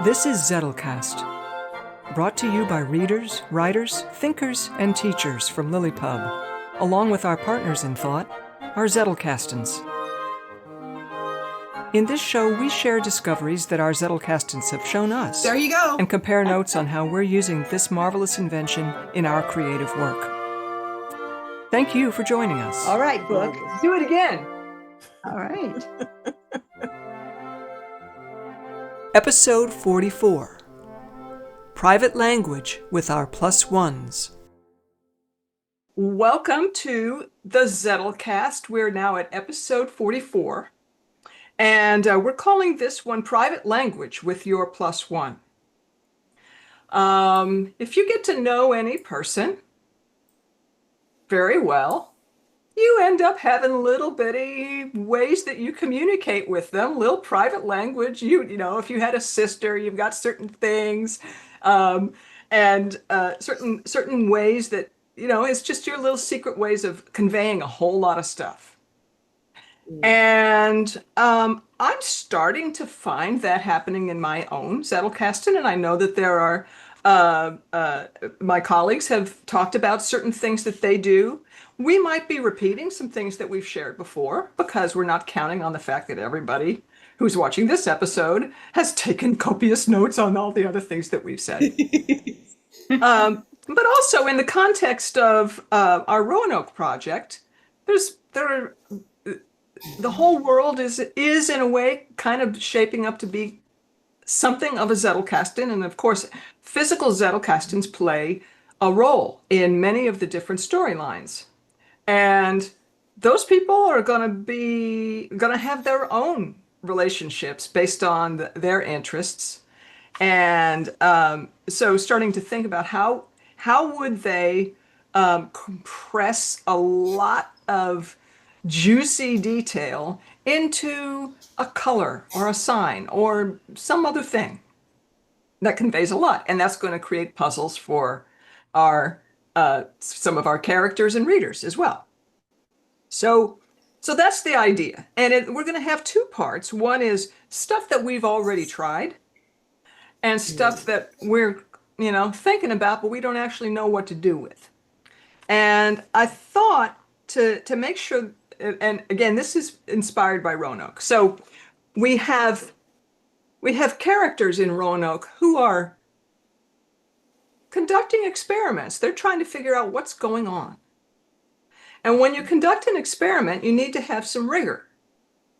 This is Zettelcast, brought to you by readers, writers, thinkers, and teachers from LiLLiPub, along with our partners in thought, our Zettelkastens. In this show, we share discoveries that our Zettelkastens have shown us. There you go. And compare notes on how we're using this marvelous invention in our creative work. Thank you for joining us. All right, Book. Let's do it again. All right. Episode 44. Private Language with Our Plus Ones. Welcome to the Zettelcast. We're now at episode 44. And we're calling this one Private Language with Your Plus One. If you get to know any person very well, you end up having little bitty ways that you communicate with them, little private language. You know, if you had a sister, you've got certain things, and certain ways that, you know, it's just your little secret ways of conveying a whole lot of stuff. And I'm starting to find that happening in my own Zettelkasten, and I know that there are my colleagues have talked about certain things that they do. We might be repeating some things that we've shared before because we're not counting on the fact that everybody who's watching this episode has taken copious notes on all the other things that we've said. But also in the context of our Roanoke project, the whole world is in a way kind of shaping up to be something of a Zettelkasten. And of course, physical Zettelkastens play a role in many of the different storylines. And those people are going to have their own relationships based on their interests. And so starting to think about how would they compress a lot of juicy detail into a color or a sign or some other thing that conveys a lot. And that's going to create puzzles for our some of our characters and readers as well. So that's the idea. And we're going to have two parts. One is stuff that we've already tried and stuff that we're, you know, thinking about, but we don't actually know what to do with. And I thought to make sure, and again, this is inspired by Roanoke. So we have characters in Roanoke who are conducting experiments. They're trying to figure out what's going on. And when you conduct an experiment, you need to have some rigor.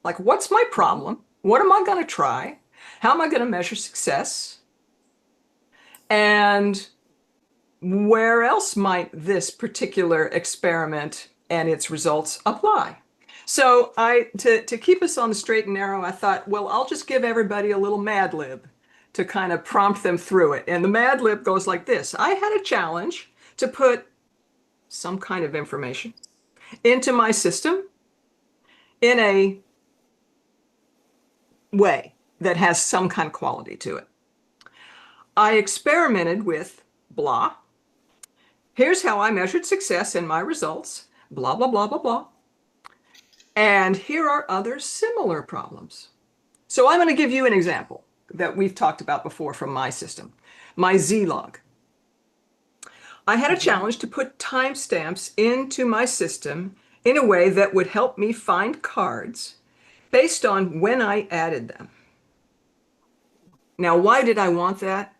Like, what's my problem? What am I going to try? How am I going to measure success? And where else might this particular experiment and its results apply? So to keep us on the straight and narrow, I thought, well, I'll just give everybody a little Mad Lib to kind of prompt them through it. And the Mad Lib goes like this. I had a challenge to put some kind of information into my system in a way that has some kind of quality to it. I experimented with blah. Here's how I measured success in my results, blah, blah, blah, blah, blah. And here are other similar problems. So I'm going to give you an example that we've talked about before from my system, my Z-log. I had a challenge to put timestamps into my system in a way that would help me find cards based on when I added them. Now, why did I want that?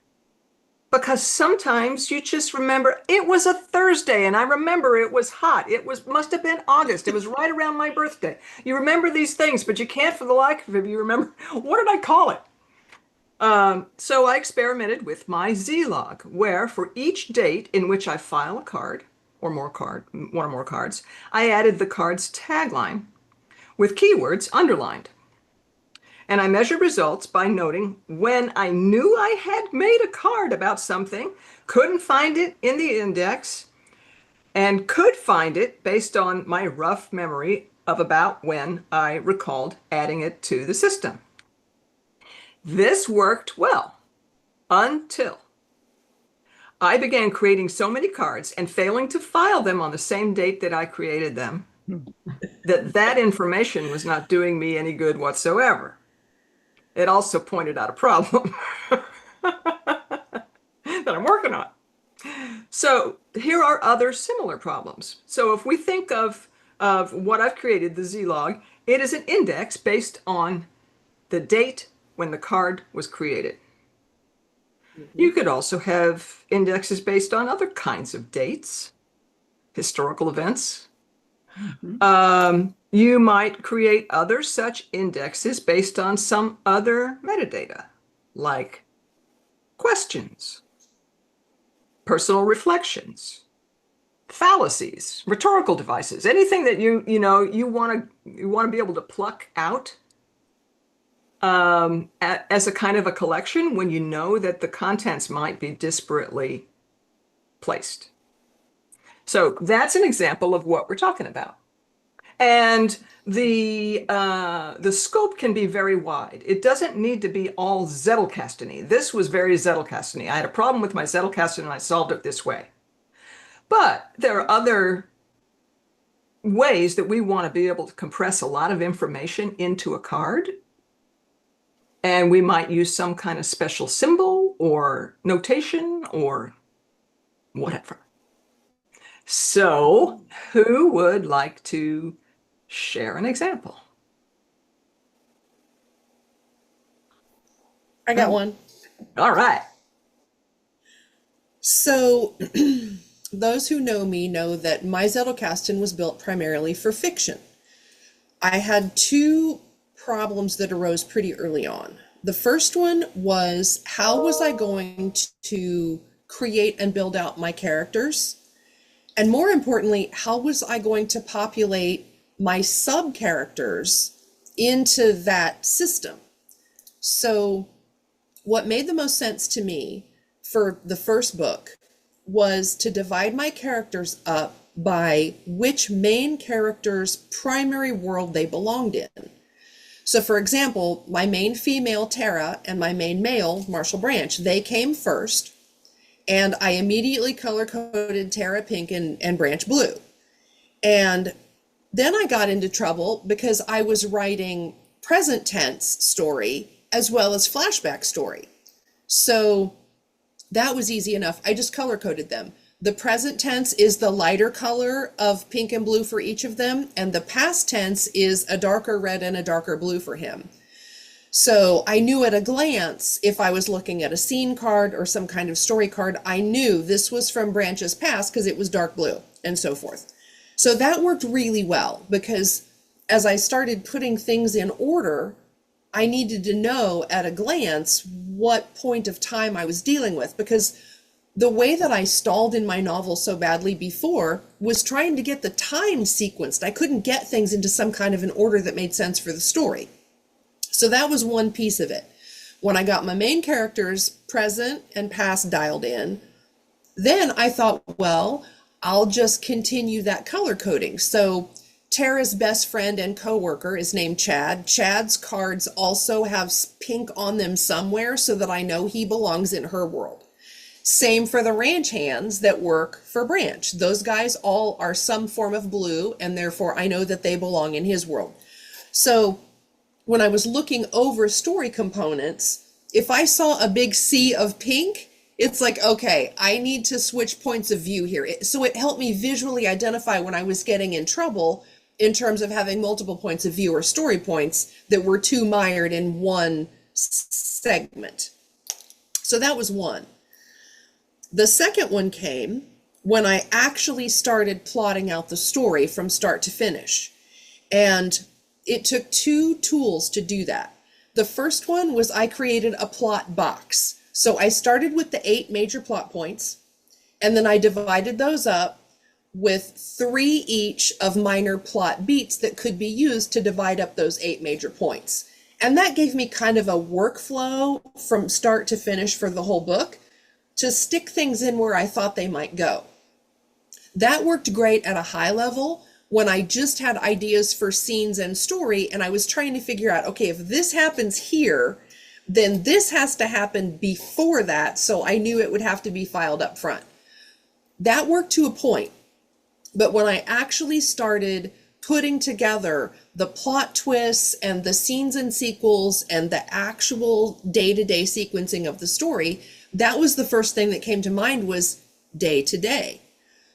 Because sometimes you just remember it was a Thursday and I remember it was hot. Must have been August. It was right around my birthday. You remember these things, but you can't for the life of you remember, what did I call it? So I experimented with my Z-log, where for each date in which I file a card, one or more cards, I added the card's tagline with keywords underlined. And I measured results by noting when I knew I had made a card about something, couldn't find it in the index, and could find it based on my rough memory of about when I recalled adding it to the system. This worked well until I began creating so many cards and failing to file them on the same date that I created them, that information was not doing me any good whatsoever. It also pointed out a problem. that I'm working on. So here are other similar problems. So if we think of what I've created, the Z-log, it is an index based on the date when the card was created. You could also have indexes based on other kinds of dates, historical events. You might create other such indexes based on some other metadata, like questions, personal reflections, fallacies, rhetorical devices, anything that you want to be able to pluck out as a kind of a collection when you know that the contents might be disparately placed. So that's an example of what we're talking about. And the scope can be very wide. It doesn't need to be all Zettelkasten-y. This was very Zettelkasten-y. I had a problem with my Zettelkasten and I solved it this way. But there are other ways that we want to be able to compress a lot of information into a card. And we might use some kind of special symbol or notation or whatever. So, who would like to share an example? I got one. All right. So, those who know me know that my Zettelkasten was built primarily for fiction. I had two problems that arose pretty early on. The first one was, how was I going to create and build out my characters? And more importantly, how was I going to populate my sub-characters into that system? So what made the most sense to me for the first book was to divide my characters up by which main character's primary world they belonged in. So for example, my main female, Tara, and my main male, Marshall Branch, they came first. And I immediately color-coded Tara pink and Branch blue. And then I got into trouble because I was writing present tense story as well as flashback story. So that was easy enough. I just color-coded them. The present tense is the lighter color of pink and blue for each of them, and the past tense is a darker red and a darker blue for him. So I knew at a glance, if I was looking at a scene card or some kind of story card, I knew this was from Branch's past because it was dark blue and so forth. So that worked really well because as I started putting things in order, I needed to know at a glance what point of time I was dealing with, because the way that I stalled in my novel so badly before was trying to get the time sequenced. I couldn't get things into some kind of an order that made sense for the story. So that was one piece of it. When I got my main characters present and past dialed in, then I thought, well, I'll just continue that color coding. So Tara's best friend and coworker is named Chad. Chad's cards also have pink on them somewhere so that I know he belongs in her world. Same for the ranch hands that work for Branch. Those guys all are some form of blue, and therefore I know that they belong in his world. So when I was looking over story components, if I saw a big sea of pink, it's like, okay, I need to switch points of view here. So it helped me visually identify when I was getting in trouble in terms of having multiple points of view or story points that were too mired in one segment. So that was one. The second one came when I actually started plotting out the story from start to finish. And it took two tools to do that. The first one was I created a plot box. So I started with the 8 major plot points, and then I divided those up with 3 each of minor plot beats that could be used to divide up those 8 major points. And that gave me kind of a workflow from start to finish for the whole book to stick things in where I thought they might go. That worked great at a high level when I just had ideas for scenes and story, and I was trying to figure out, okay, if this happens here, then this has to happen before that, so I knew it would have to be filed up front. That worked to a point, but when I actually started putting together the plot twists and the scenes and sequels and the actual day-to-day sequencing of the story, that was the first thing that came to mind, was day to day.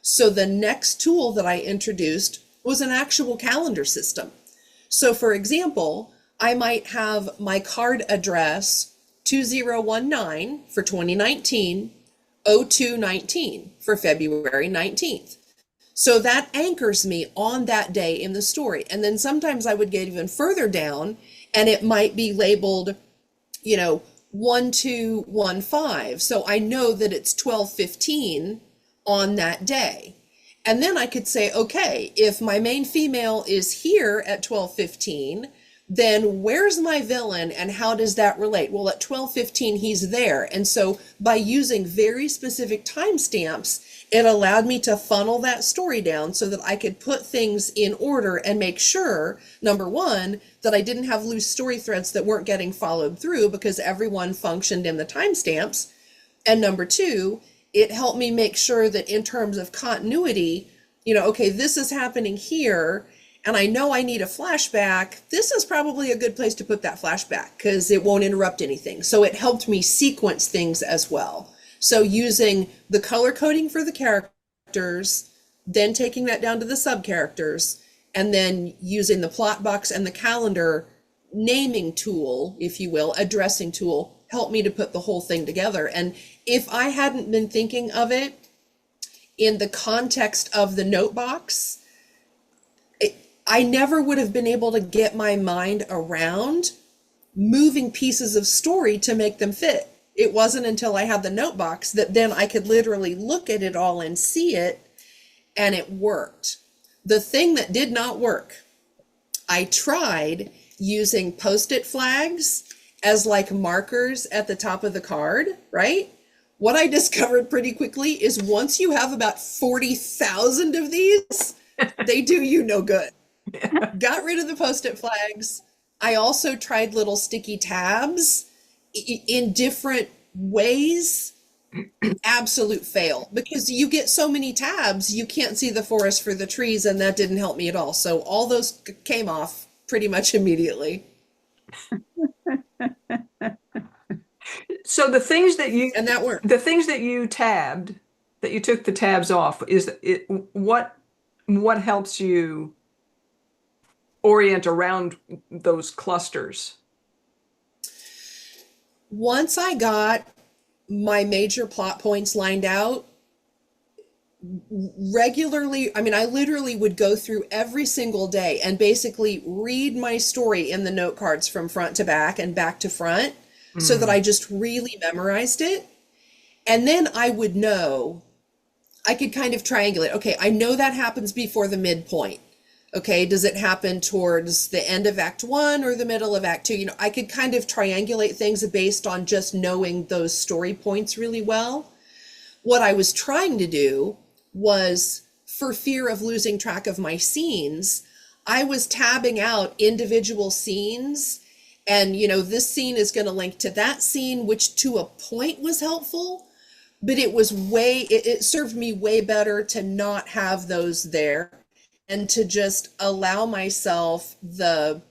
So the next tool that I introduced was an actual calendar system. So for example, I might have my card address 2019 for 2019, 0219 for February 19th. So that anchors me on that day in the story. And then sometimes I would get even further down and it might be labeled, 1215. So I know that it's 1215 on that day. And then I could say, okay, if my main female is here at 1215, then where's my villain and how does that relate? Well, at 1215, he's there. And so by using very specific timestamps, it allowed me to funnel that story down so that I could put things in order and make sure, number one, that I didn't have loose story threads that weren't getting followed through because everyone functioned in the timestamps. And number two, it helped me make sure that in terms of continuity, okay, this is happening here, and I know I need a flashback. This is probably a good place to put that flashback because it won't interrupt anything. So it helped me sequence things as well. So using the color coding for the characters, then taking that down to the sub characters, and then using the plot box and the calendar naming tool, if you will, addressing tool, helped me to put the whole thing together. And if I hadn't been thinking of it in the context of the note box, I never would have been able to get my mind around moving pieces of story to make them fit. It wasn't until I had the note box that then I could literally look at it all and see it, and it worked. The thing that did not work, I tried using Post-it flags as like markers at the top of the card, right? What I discovered pretty quickly is once you have about 40,000 of these, they do you no good. Got rid of the Post-it flags. I also tried little sticky tabs in different ways. Absolute fail, because you get so many tabs, you can't see the forest for the trees, and that didn't help me at all. So all those came off pretty much immediately. So the things that you and that worked. The things that you tabbed, that you took the tabs off, is it what helps you orient around those clusters? Once I got my major plot points lined out, regularly, I literally would go through every single day and basically read my story in the note cards from front to back and back to front, so that I just really memorized it. And then I would know, I could kind of triangulate. Okay, I know that happens before the midpoint. Okay, does it happen towards the end of Act 1 or the middle of Act 2? I could kind of triangulate things based on just knowing those story points really well. What I was trying to do was, for fear of losing track of my scenes, I was tabbing out individual scenes, and this scene is going to link to that scene, which to a point was helpful, but it served me way better to not have those there and to just allow myself the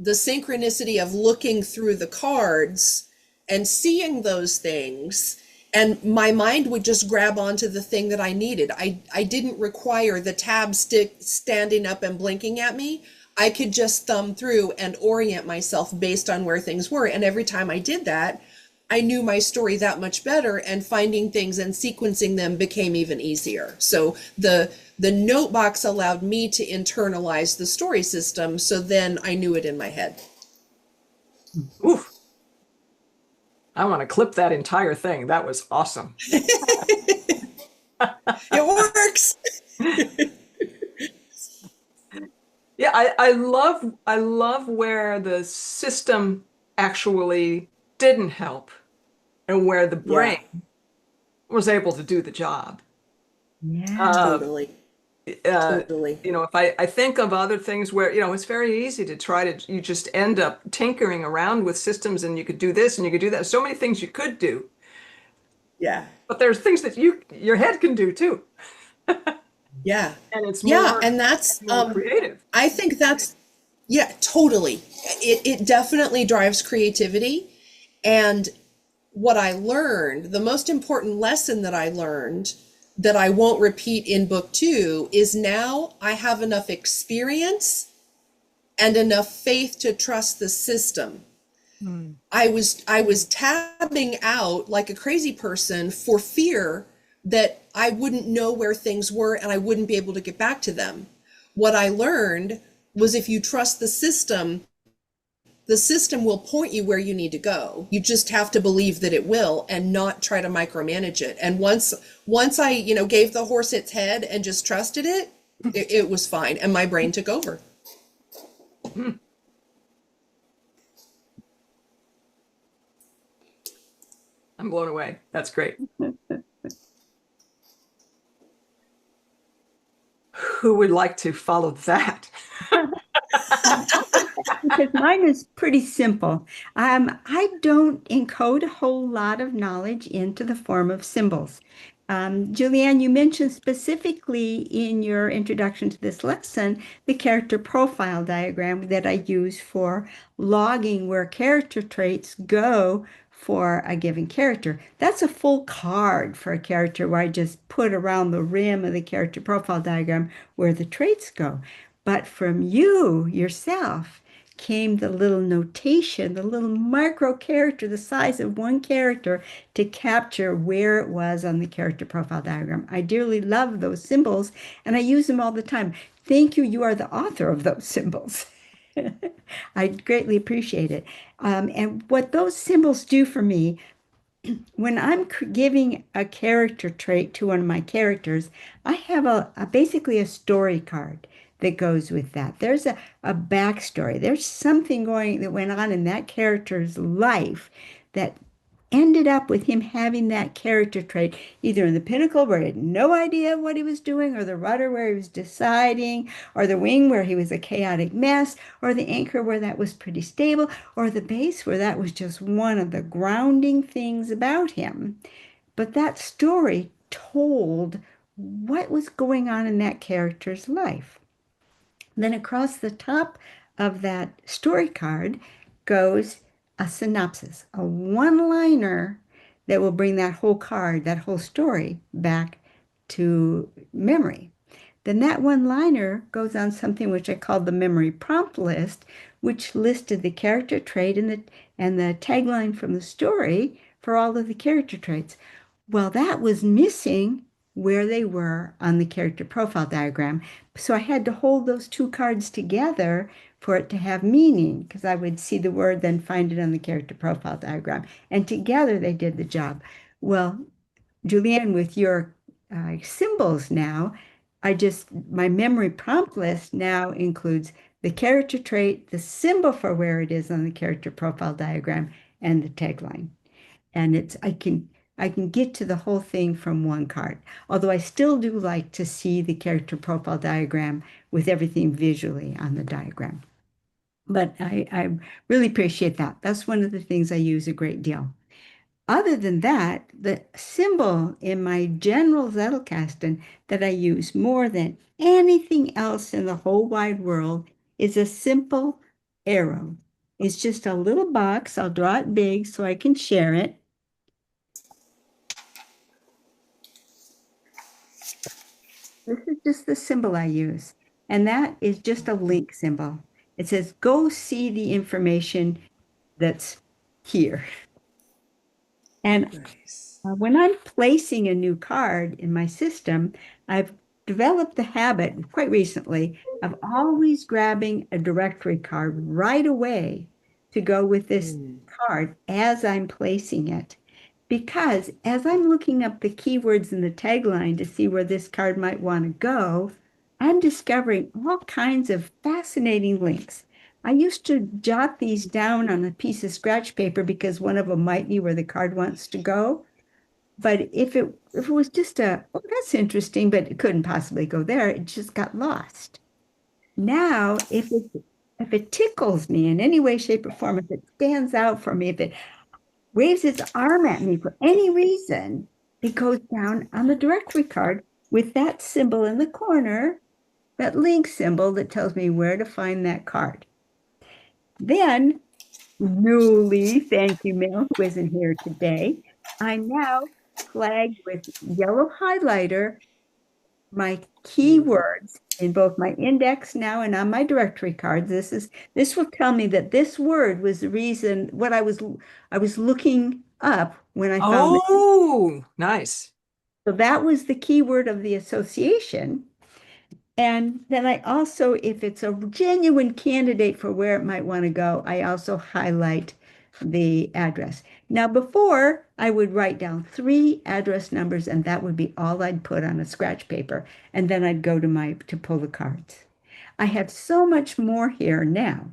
synchronicity of looking through the cards and seeing those things. And my mind would just grab onto the thing that I needed. I didn't require the tab stick standing up and blinking at me. I could just thumb through and orient myself based on where things were. And every time I did that, I knew my story that much better, and finding things and sequencing them became even easier. So the note box allowed me to internalize the story system, so then I knew it in my head. Oof. I want to clip that entire thing. That was awesome. It works. Yeah, I love where the system actually didn't help and where the brain was able to do the job. Yeah. Totally. Totally. If I think of other things where, it's very easy to you just end up tinkering around with systems, and you could do this and you could do that. So many things you could do. Yeah. But there's things that your head can do too. Yeah. And it's Yeah, more and that's more creative. I think that's yeah, totally. It definitely drives creativity. And what I learned, the most important lesson that I learned that I won't repeat in book two is now I have enough experience and enough faith to trust the system. Mm. I was tabbing out like a crazy person for fear that I wouldn't know where things were and I wouldn't be able to get back to them. What I learned was if you trust the system will point you where you need to go. You just have to believe that it will and not try to micromanage it. And once I, gave the horse its head and just trusted it was fine and my brain took over. I'm blown away. That's great. Who would like to follow that? Because mine is pretty simple. I don't encode a whole lot of knowledge into the form of symbols. Julianne, you mentioned specifically in your introduction to this lesson the character profile diagram that I use for logging where character traits go for a given character. That's a full card for a character where I just put around the rim of the character profile diagram where the traits go. But from you yourself came the little notation, the little micro character, the size of one character to capture where it was on the character profile diagram. I dearly love those symbols and I use them all the time. Thank you. You are the author of those symbols. I greatly appreciate it. And what those symbols do for me when I'm giving a character trait to one of my characters, I have basically a story card that goes with that. There's a backstory. There's something that went on in that character's life that ended up with him having that character trait, either in the pinnacle where he had no idea what he was doing, or the rudder where he was deciding, or the wing where he was a chaotic mess, or the anchor where that was pretty stable, or the base where that was just one of the grounding things about him. But that story told what was going on in that character's life. Then across the top of that story card goes a synopsis, a one-liner that will bring that whole card, that whole story back to memory. Then that one-liner goes on something which I called the memory prompt list, which listed the character trait and the tagline from the story for all of the character traits. Well, that was missing where they were on the character profile diagram. So I had to hold those two cards together for it to have meaning, because I would see the word, then find it on the character profile diagram. And together they did the job. Well, Julianne, with your symbols now, my memory prompt list now includes the character trait, the symbol for where it is on the character profile diagram, and the tagline. And I can get to the whole thing from one card. Although I still do like to see the character profile diagram with everything visually on the diagram. But I really appreciate that. That's one of the things I use a great deal. Other than that, the symbol in my general Zettelkasten that I use more than anything else in the whole wide world is a simple arrow. It's just a little box. I'll draw it big so I can share it. This is just the symbol I use, and that is just a link symbol. It says, go see the information that's here. And Nice. when I'm placing a new card in my system, I've developed the habit quite recently of always grabbing a directory card right away to go with this card as I'm placing it. Because as I'm looking up the keywords in the tagline to see where this card might want to go, I'm discovering all kinds of fascinating links. I used to jot these down on a piece of scratch paper because one of them might be where the card wants to go. But if it was just oh, that's interesting, but it couldn't possibly go there, it just got lost. Now, if it tickles me in any way, shape, or form, if it stands out for me, if it waves its arm at me for any reason, it goes down on the directory card with that symbol in the corner, that link symbol that tells me where to find that card. Then, Julie, thank you, Mel, who isn't here today, I now flag with yellow highlighter my keywords in both my index now and on my directory cards. This will tell me that this word was the reason what I was looking up when I found it. Oh, nice. So that was the keyword of the association. And then I also, if it's a genuine candidate for where it might want to go, I also highlight the address. Now, before I would write down 3 address numbers, and that would be all I'd put on a scratch paper, and then I'd go to pull the cards. I have so much more here now,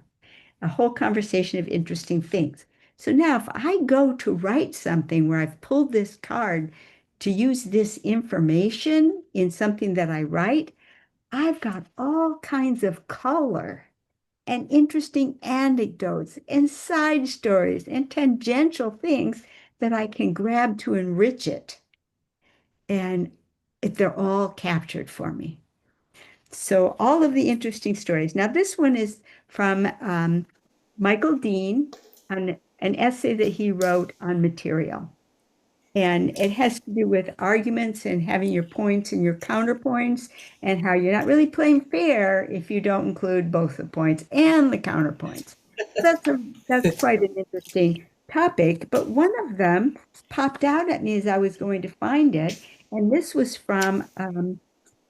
a whole conversation of interesting things. So now if I go to write something where I've pulled this card to use this information in something that I write, I've got all kinds of color and interesting anecdotes and side stories and tangential things that I can grab to enrich it. And they're all captured for me. So all of the interesting stories. Now, this one is from Michael Dean, on an essay that he wrote on material. And it has to do with arguments and having your points and your counterpoints, and how you're not really playing fair if you don't include both the points and the counterpoints. That's quite an interesting topic. But one of them popped out at me as I was going to find it. And this was from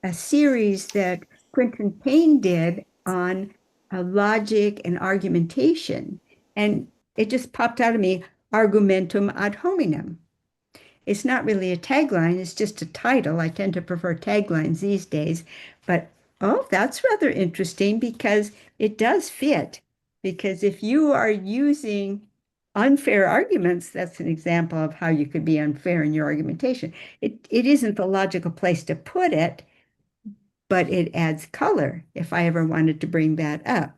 a series that Quentin Payne did on logic and argumentation. And it just popped out of me, argumentum ad hominem. It's not really a tagline, it's just a title. I tend to prefer taglines these days, but oh, that's rather interesting because it does fit. Because if you are using unfair arguments, that's an example of how you could be unfair in your argumentation. It isn't the logical place to put it, but it adds color if I ever wanted to bring that up.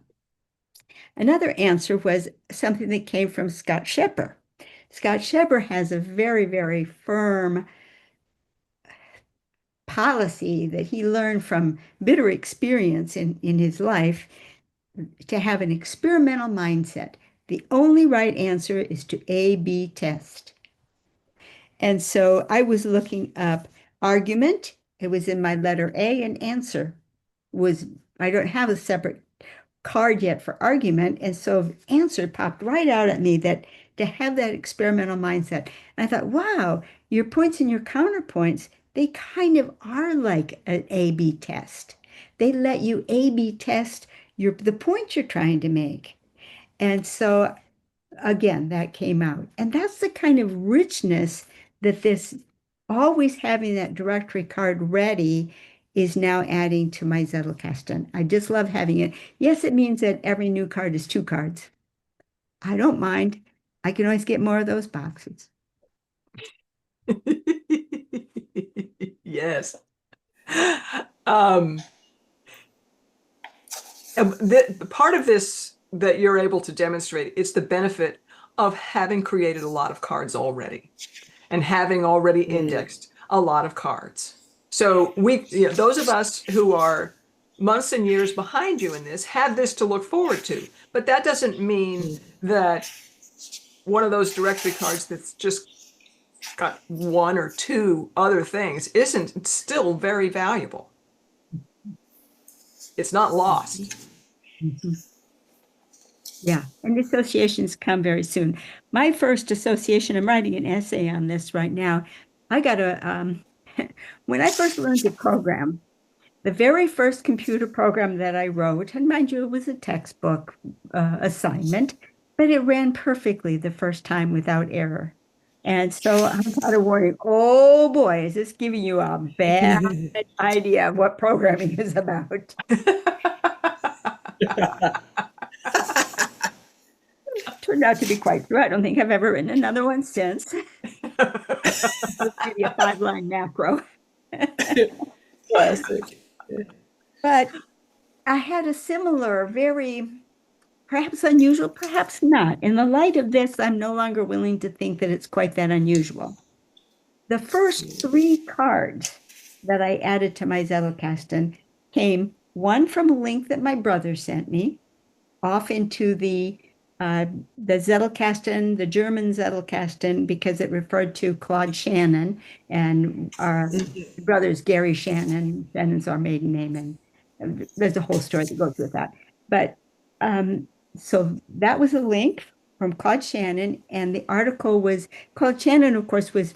Another answer was something that came from Scott Schepper. Scott Schepper has a very, very firm policy that he learned from bitter experience in his life to have an experimental mindset. The only right answer is to A/B test. And so I was looking up argument. It was in my letter A, and answer was, I don't have a separate card yet for argument. And so answer popped right out at me, that to have that experimental mindset. And I thought, wow, your points and your counterpoints, they kind of are like an A/B test. They let you A/B test the point you're trying to make. And so again, that came out. And that's the kind of richness that this always having that directory card ready is now adding to my Zettelkasten. I just love having it. Yes, it means that every new card is 2 cards. I don't mind. I can always get more of those boxes. Yes. Part of this that you're able to demonstrate, it's the benefit of having created a lot of cards already and having already indexed a lot of cards. So those of us who are months and years behind you in this have this to look forward to. But that doesn't mean that one of those directory cards that's just got 1 or 2 other things isn't still very valuable. It's not lost. Mm-hmm. Yeah, and associations come very soon. My first association, I'm writing an essay on this right now. I got when I first learned to program, the very first computer program that I wrote, and mind you, it was a textbook assignment, but it ran perfectly the first time without error. And so I got a warning, oh boy, is this giving you a bad idea of what programming is about? Turned out to be quite true. I don't think I've ever written another one since. Maybe a 5-line macro. Classic. But I had a similar, very perhaps unusual, perhaps not. In the light of this, I'm no longer willing to think that it's quite that unusual. The first 3 cards that I added to my Zettelkasten came one from a link that my brother sent me off into uh, the Zettelkasten, the German Zettelkasten, because it referred to Claude Shannon, and our brother's Gary Shannon. Shannon's our maiden name, and there's a whole story that goes with that. But so that was a link from Claude Shannon, and the article was Claude Shannon, of course, was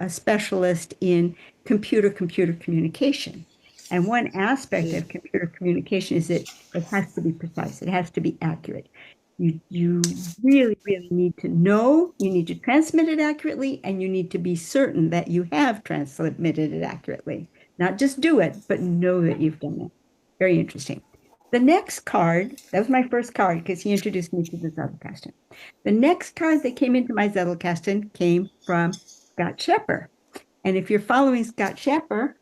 a specialist in computer communication. And one aspect of computer communication is that it has to be precise, it has to be accurate. You really need to know, you need to transmit it accurately, and you need to be certain that you have transmitted it accurately. Not just do it, but know that you've done it. Very interesting. The next card, that was my first card because he introduced me to the Zettelkasten. The next card that came into my Zettelkasten came from Scott Schepper. And if you're following Scott Schepper,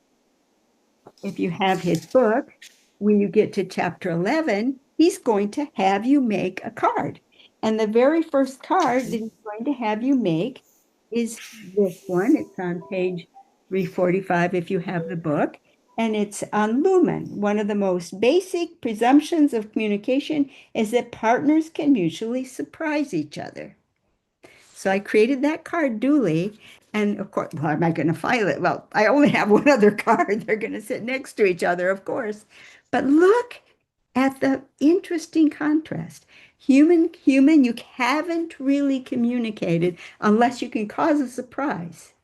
if you have his book, when you get to chapter 11, he's going to have you make a card. And the very first card that he's going to have you make is this one. It's on page 345 if you have the book. And it's on Lumen. One of the most basic presumptions of communication is that partners can mutually surprise each other. So I created that card duly. And of course, well, am I going to file it? Well, I only have one other card. They're going to sit next to each other, of course. But look at the interesting contrast. Human, you haven't really communicated unless you can cause a surprise.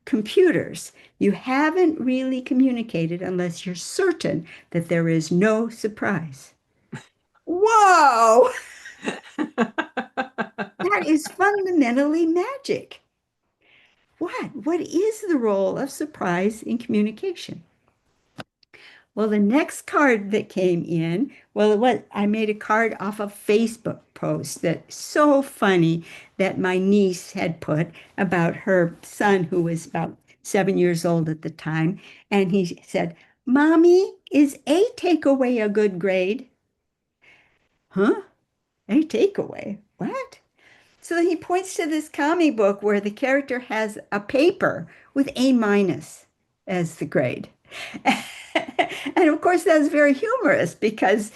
Computers, you haven't really communicated unless you're certain that there is no surprise. Whoa! That is fundamentally magic. What is the role of surprise in communication? Well, the next card that came in, I made a card off a Facebook post that's so funny that my niece had put about her son, who was about 7 years old at the time. And he said, "Mommy, is A takeaway a good grade?" Huh? A takeaway? What? So he points to this comic book where the character has a paper with A minus as the grade. And of course, that's very humorous because,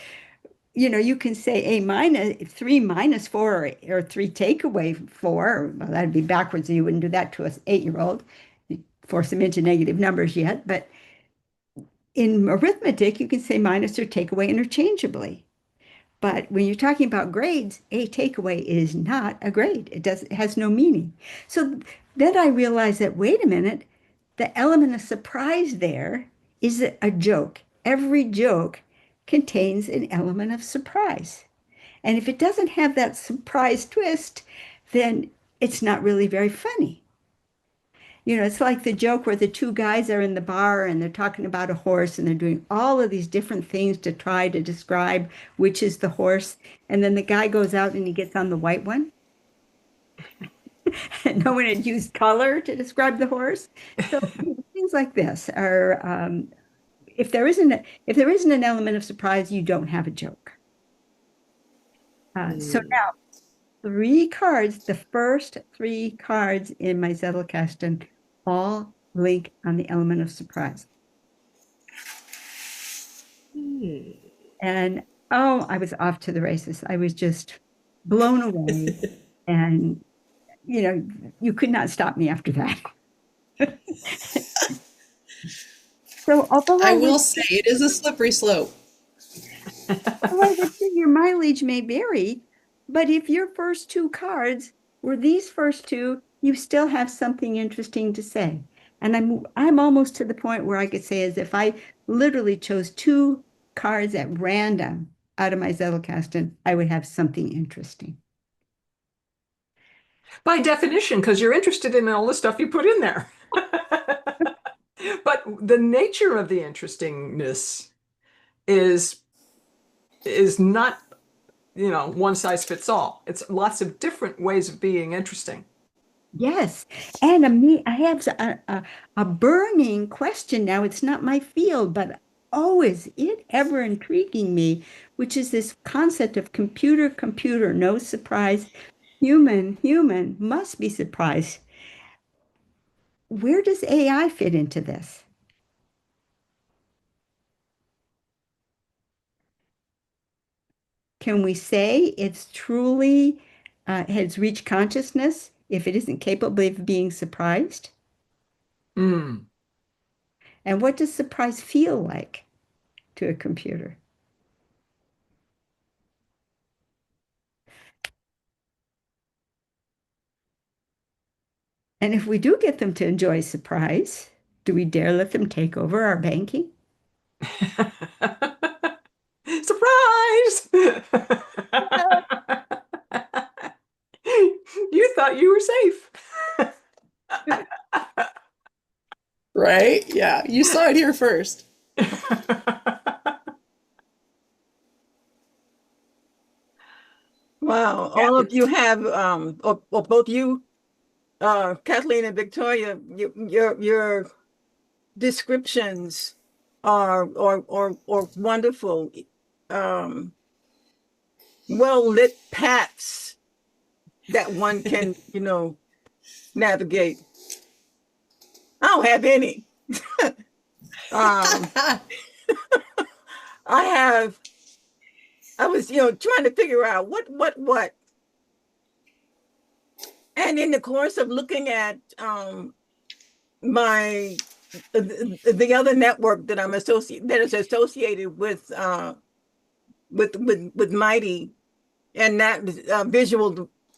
you can say A minus, 3 - 4, or 3 takeaway 4. Well, that'd be backwards. You wouldn't do that to an 8-year-old. You force them into negative numbers yet. But in arithmetic, you can say minus or takeaway interchangeably. But when you're talking about grades, a takeaway is not a grade. It has no meaning. So then I realized that, wait a minute, the element of surprise there is a joke. Every joke contains an element of surprise. And if it doesn't have that surprise twist, then it's not really very funny. It's like the joke where the two guys are in the bar and they're talking about a horse and they're doing all of these different things to try to describe which is the horse. And then the guy goes out and he gets on the white one. And no one had used color to describe the horse. So things like this are, if there isn't an element of surprise, you don't have a joke. So now, 3 cards, the first 3 cards in my Zettelkasten all link on the element of surprise. And I was off to the races. I was just blown away. And, you could not stop me after that. So although I will say it is a slippery slope. I would say your mileage may vary, but if your first 2 cards were these first 2, you still have something interesting to say. And I'm almost to the point where I could say as if I literally chose 2 cards at random out of my Zettelkasten, I would have something interesting. By definition, because you're interested in all the stuff you put in there. But the nature of the interestingness is not, one size fits all. It's lots of different ways of being interesting. Yes. And I have a burning question now. It's not my field, but is it ever intriguing me, which is this concept of computer, no surprise. Human must be surprised. Where does AI fit into this? can we say it's truly has reached consciousness if it isn't capable of being surprised? Mm. And what does surprise feel like to a computer? And if we do get them to enjoy surprise, do we dare let them take over our banking? Surprise! You thought you were safe. Right? Yeah, you saw it here first. Wow, all of you have, or both you, Kathleen and Victoria, your descriptions are wonderful, well-lit paths that one can, navigate. I don't have any. Um, I was, trying to figure out what. And in the course of looking at my the other network that is associated with Mighty, and that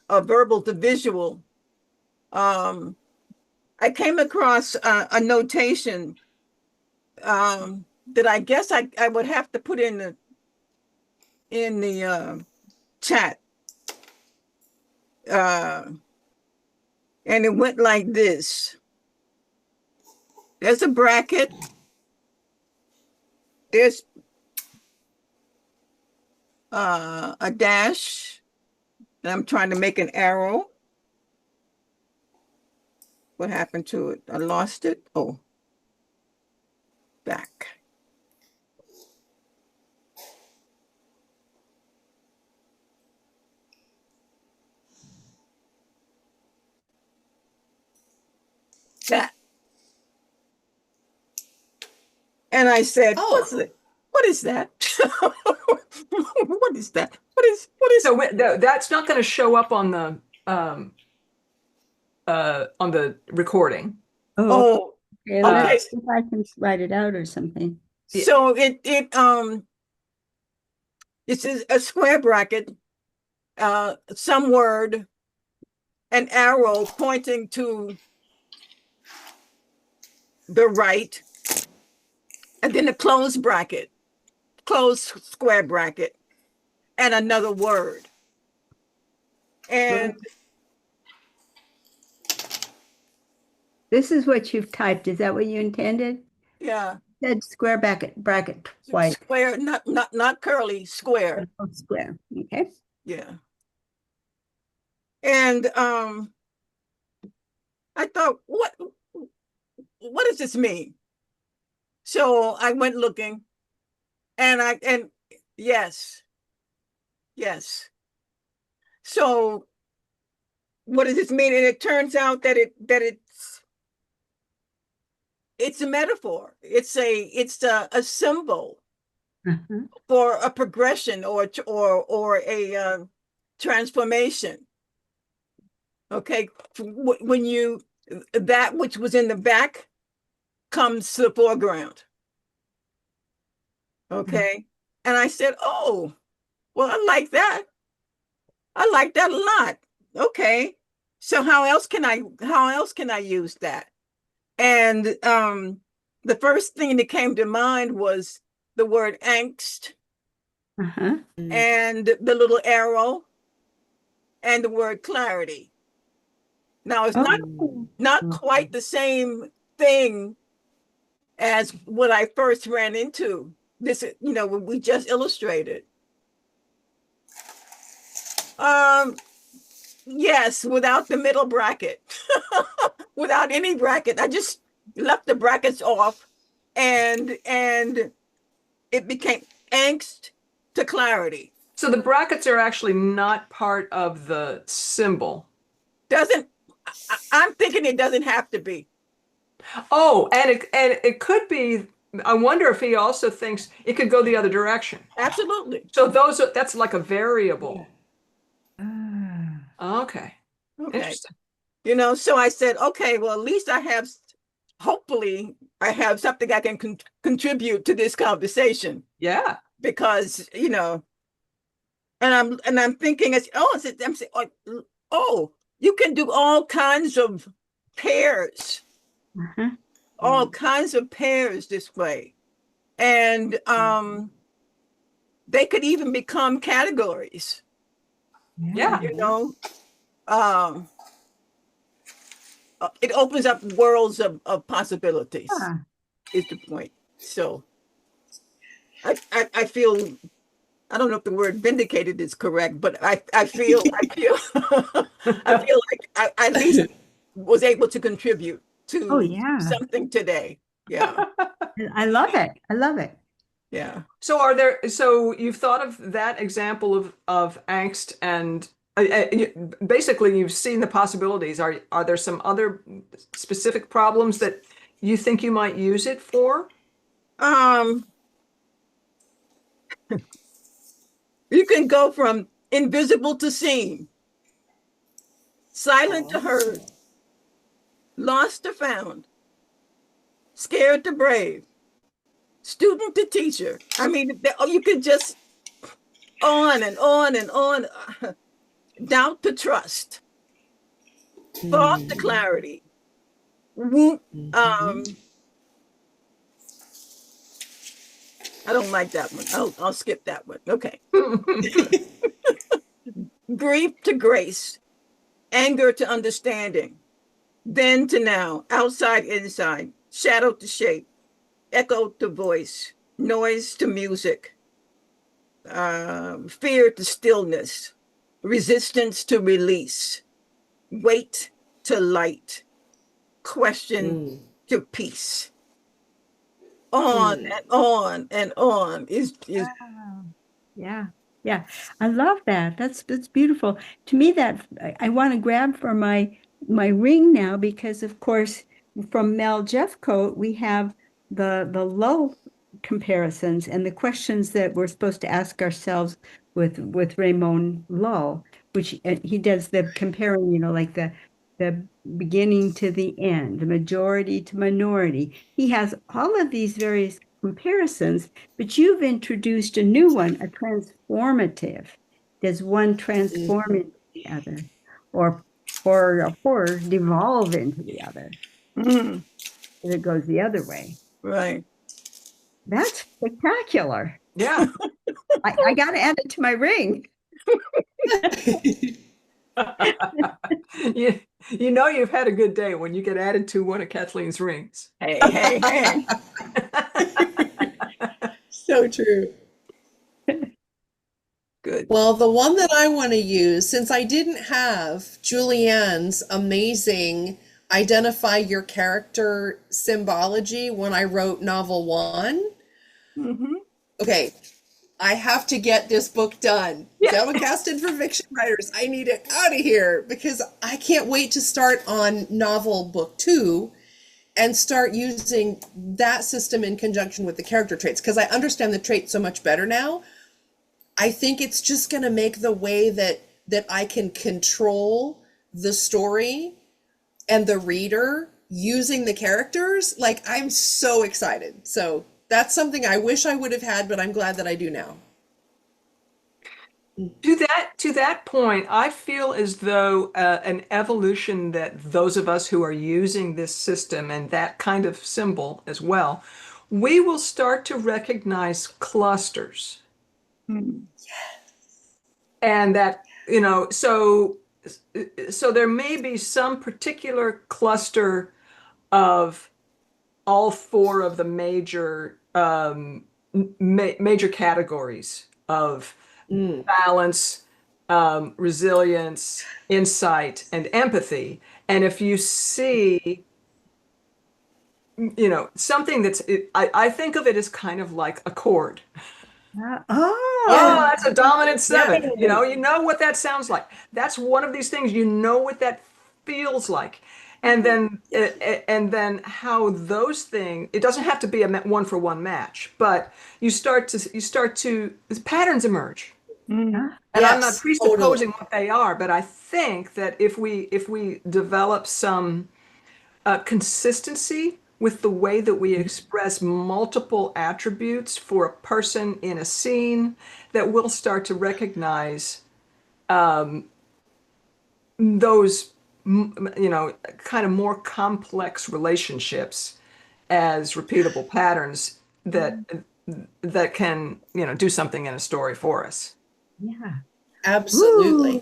verbal to visual, I came across a notation that I guess I would have to put in the chat, and it went like this. There's a bracket. There's a dash, and I'm trying to make an arrow. What happened to it? I lost it. Oh, back. That. And I said, Oh. What is that? What is that? What is So that's not going to show up on the recording. Oh, okay. okay. Let's see if I can write it out or something. So this is a square bracket, some word, an arrow pointing to the right, and then a closed bracket, closed square bracket, and another word. And this is what you've typed. Is that what you intended? yeah, It said square bracket twice. square, not curly, square. Oh, square. Okay. Yeah. And I thought, what does this mean? So I went looking, and yes. So what does this mean? And it turns out that it's a metaphor. It's a symbol for a progression or a transformation. Okay, when that which was in the back comes to the foreground. Okay, and I said, oh, well, I like that. I like that a lot. Okay, so how else can I use that? And the first thing that came to mind was the word angst, and the little arrow, and the word clarity. Now it's not quite the same thing as what I first ran into. This, we just illustrated. Yes, without the middle bracket, without any bracket. I just left the brackets off, and it became angst to clarity. So the brackets are actually not part of the symbol. I'm thinking it doesn't have to be. Oh, and it could be I wonder if he also thinks it could go the other direction. Absolutely. So that's like a variable. Okay. Okay. Interesting. So I said, okay, well, at least hopefully I have something I can contribute to this conversation. Yeah. Because, and I'm thinking, I'm saying, oh, you can do all kinds of pairs, all kinds of pairs this way. And they could even become categories. Yeah. It opens up worlds of possibilities, is the point. So I feel, I don't know if the word vindicated is correct, but I feel I feel like I at least was able to contribute to something today. Yeah. I love it. I love it. Yeah. So you've thought of that example of angst, and basically you've seen the possibilities. Are there some other specific problems that you think you might use it for? You can go from invisible to seen, silent to heard, lost to found, scared to brave, student to teacher. I mean, you could just on and on and on. Doubt to trust, thought to clarity. I don't like that one. I'll skip that one. Okay. Grief to grace, anger to understanding, then to now, outside, inside, shadow to shape, echo to voice, noise to music, fear to stillness, resistance to release, weight to light, question to peace. On and on and on is Yeah. I love that. That's beautiful. To me, that I want to grab for my ring now, because of course from Mel Jeffcoat we have the lull comparisons and the questions that we're supposed to ask ourselves with Raymond Lull, which he does the comparing, like the beginning to the end, the majority to minority. He has all of these various comparisons, but you've introduced a new one, a transformative. Does one transform into the other, or devolve into the other? mm, And it goes the other way. right. That's spectacular. Yeah. I got to add it to my ring. You've had a good day when you get added to one of Kathleen's rings. Hey. So true. Good. Well, the one that I want to use, since I didn't have Julianne's amazing identify your character symbology when I wrote novel 1, okay, I have to get this book done. Zettelkasten for fiction writers. I need it out of here because I can't wait to start on novel book 2 and start using that system in conjunction with the character traits, because I understand the traits so much better now. I think it's just going to make the way that I can control the story and the reader using the characters. Like, I'm so excited. So that's something I wish I would have had, but I'm glad that I do now. To that point, I feel as though an evolution that those of us who are using this system and that kind of symbol as well, we will start to recognize clusters. And that, so there may be some particular cluster of all 4 of the major major categories of balance, resilience, insight, and empathy. And if you see, something I think of it as kind of like a chord. That's a dominant 7. You know what that sounds like. That's one of these things, what that feels like. And then how those things, it doesn't have to be a one-for-one match, but you start to patterns emerge. Mhm. And I'm not Yes, presupposing totally. what they are, but I think that if we develop some consistency with the way that we express multiple attributes for a person in a scene, that we'll start to recognize those, kind of more complex relationships as repeatable patterns that can, do something in a story for us. Yeah. Absolutely. Ooh,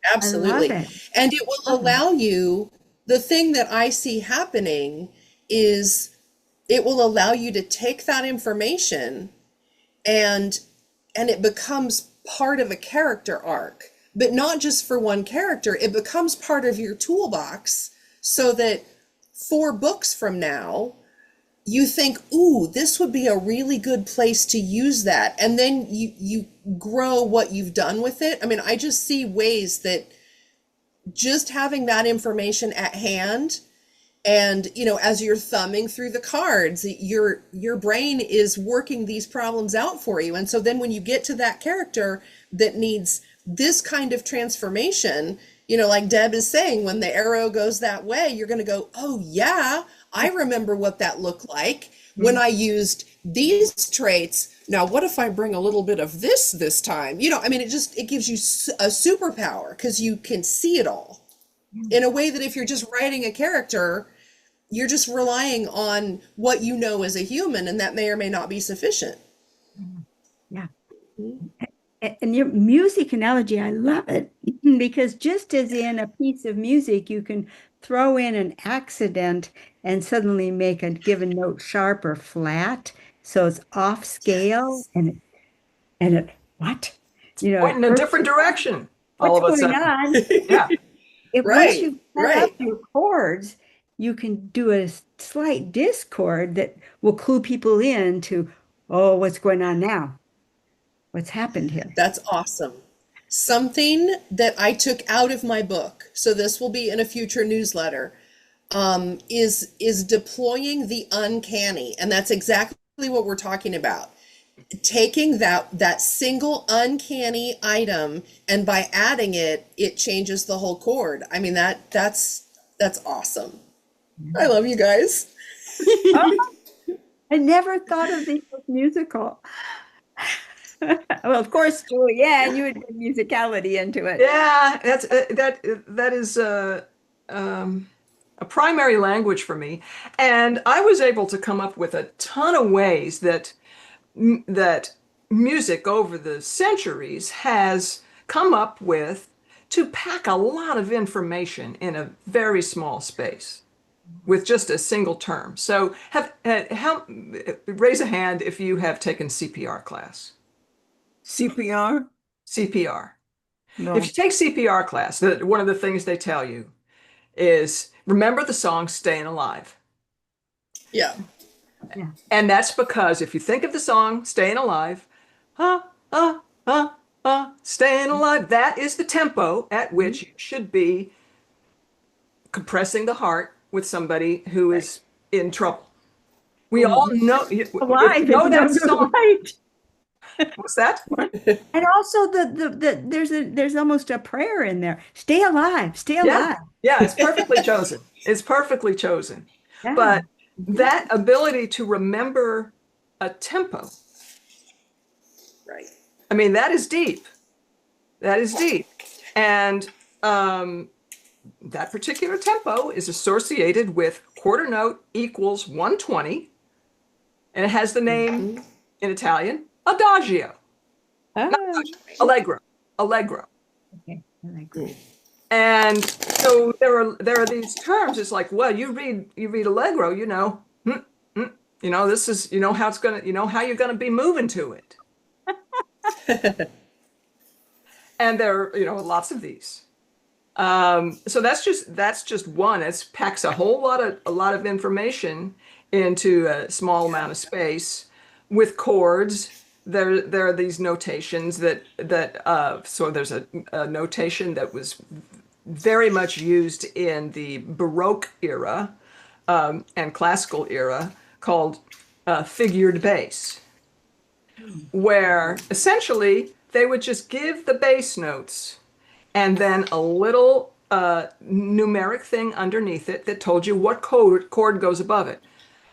I love Absolutely. it. And it will Love it. allow you, the thing that I see happening is it will allow you to take that information and it becomes part of a character arc, but not just for one character. It becomes part of your toolbox so that 4 books from now, you think, ooh, this would be a really good place to use that. And then you grow what you've done with it. I mean, I just see ways that just having that information at hand, and as you're thumbing through the cards, your brain is working these problems out for you. And so then when you get to that character that needs this kind of transformation, like Deb is saying, when the arrow goes that way, you're going to go, oh yeah, I remember what that looked like when I used these traits. Now what if I bring a little bit of this time? I mean, it gives you a superpower because you can see it all in a way that if you're just writing a character, you're just relying on what you know as a human, and that may or may not be sufficient. Yeah. And your music analogy, I love it because just as in a piece of music, you can throw in an accident and suddenly make a given note sharp or flat, so it's off scale, Yes. and it what? Point It in a hurts. different direction all What's of a going sudden. on? Yeah. If once Right, you set up right. your chords, you can do a slight discord that will clue people in to, oh, what's going on now? What's happened here? That's awesome. Something that I took out of my book, so this will be in a future newsletter, is deploying the uncanny, and that's exactly what we're talking about. Taking that single uncanny item, and by adding it, it changes the whole chord. I mean, that's awesome. I love you guys. Oh, I never thought of this as musical. Well, of course, Julianne, you would put musicality into it. Yeah, that is a primary language for me, and I was able to come up with a ton of ways that music over the centuries has come up with to pack a lot of information in a very small space with just a single term. So raise a hand if you have taken CPR class. CPR? CPR. If No. you take CPR class, one of the things they tell you is remember the song Staying Alive. Yeah. Yeah. And that's because if you think of the song Staying Alive, ah, ah, ah, ah, staying alive, that is the tempo at which you should be compressing the heart with somebody who is in trouble. We all know, if you Alive is know no that good song. right. What's that? And also there's almost a prayer in there. Stay alive, stay Yeah. alive. Yeah, it's perfectly chosen. It's perfectly chosen. Yeah. But that ability to remember a tempo, Right. I mean, that is deep. That is deep. And that particular tempo is associated with quarter note equals 120. And it has the name in Italian, adagio, Oh, allegro, allegro. okay. I like that. And so there are these terms. It's like, well, you read allegro, this is, how it's gonna, how you're gonna be moving to it. And there are, lots of these. So that's just one. It packs a lot of information into a small amount of space with chords. There are these notations that so there's a notation that was very much used in the Baroque era and classical era, called figured bass, where essentially they would just give the bass notes and then a little numeric thing underneath it that told you what chord goes above it.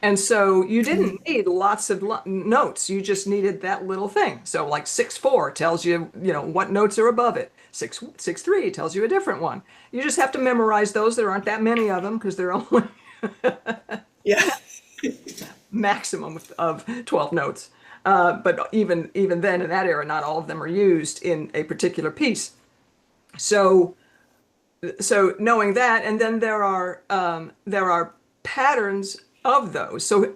And so you didn't need lots of notes. You just needed that little thing. So like 6/4 tells you, what notes are above it. 6/3 tells you a different one. You just have to memorize those. There aren't that many of them because they're only Yeah. maximum of 12 notes. But even then, in that era, not all of them are used in a particular piece. So knowing that, and then there are patterns of those. So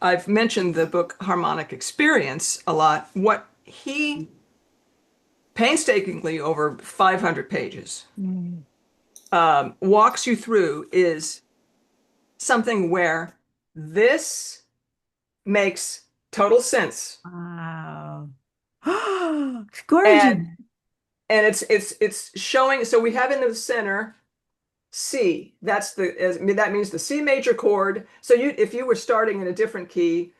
I've mentioned the book Harmonic Experience a lot. What he painstakingly, over 500 pages, walks you through is something where this makes total sense. Wow. It's gorgeous. And it's showing. So we have in the center C. That means the C major chord. So if you were starting in a different key,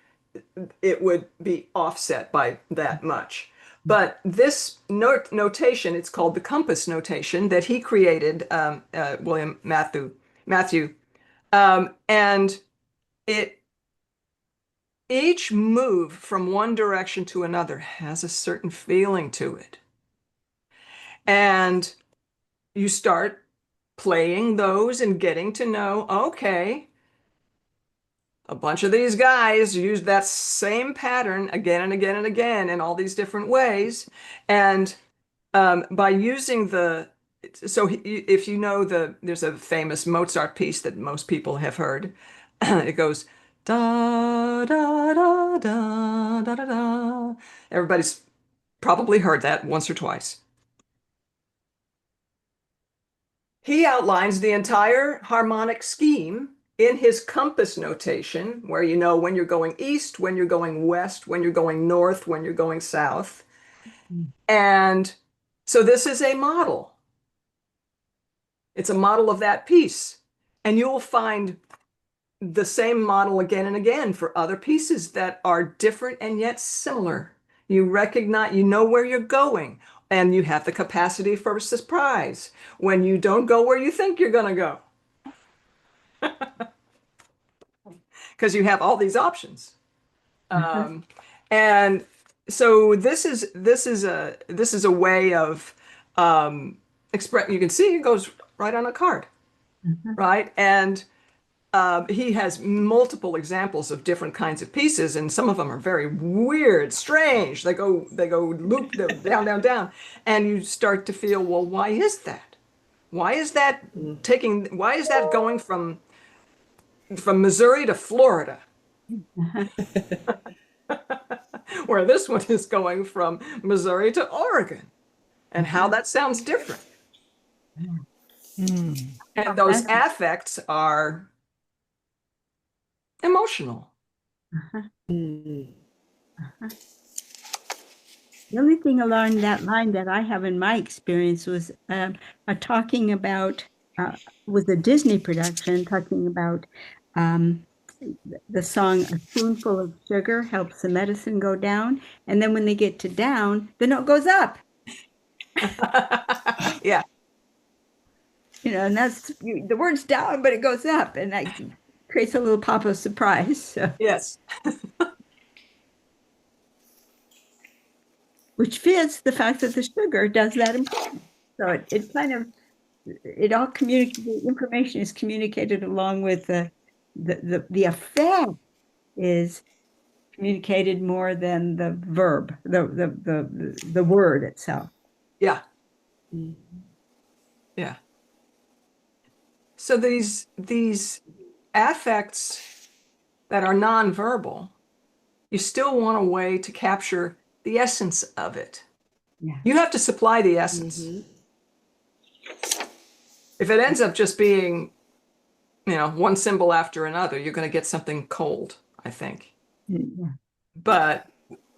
it would be offset by that much. But this notation, it's called the compass notation that he created, William Matthew, and each move from one direction to another has a certain feeling to it. And you start playing those and getting to know, okay, a bunch of these guys use that same pattern again and again and again in all these different ways. And by using if you know there's a famous Mozart piece that most people have heard. It goes da da da da da da da. Everybody's probably heard that once or twice. He outlines the entire harmonic scheme in his compass notation, where you know when you're going east, when you're going west, when you're going north, when you're going south. And so this is a model. It's a model of that piece. And you will find the same model again and again for other pieces that are different and yet similar. You recognize, you know where you're going, and you have the capacity for surprise when you don't go where you think you're going to go. Because you have all these options. And so this is a way of express. You can see it goes right on a card, right? And he has multiple examples of different kinds of pieces, and some of them are very weird, strange. They go loop down, down, down, and you start to feel, well, why is that? Why is that going from Missouri to Florida? Where this one is going from Missouri to Oregon, and how that sounds different. And those affects are emotional. The only thing along that line that I have in my experience was talking about was a Disney production talking about the song "A Spoonful of Sugar Helps the Medicine Go Down," and then when they get to down, the note goes up. Yeah. And that's the word's down, but it goes up, and that creates a little pop of surprise. So. Yes. Which fits the fact that the sugar does that important. So it all communicates. The information is communicated along with the effect is communicated more than the verb, the word itself. Yeah. Yeah. So these affects that are nonverbal, you still want a way to capture the essence of it. Yeah. You have to supply the essence. If it ends up just being, one symbol after another, you're going to get something cold, I think. Yeah. But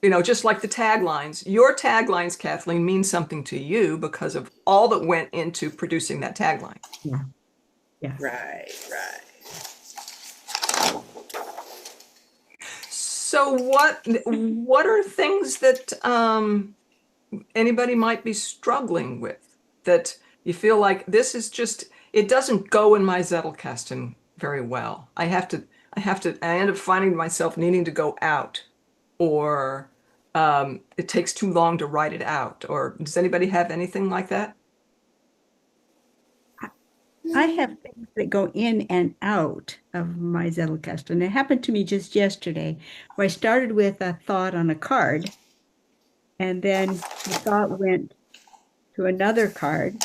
just like the taglines, your taglines, Kathleen, mean something to you because of all that went into producing that tagline. Yeah. Yeah. Right, right. So what are things that anybody might be struggling with that you feel like this is just, it doesn't go in my Zettelkasten very well. I end up finding myself needing to go out, or it takes too long to write it out. Or does anybody have anything like that? I have things that go in and out of my Zettelkasten. It happened to me just yesterday, where I started with a thought on a card, and then the thought went to another card,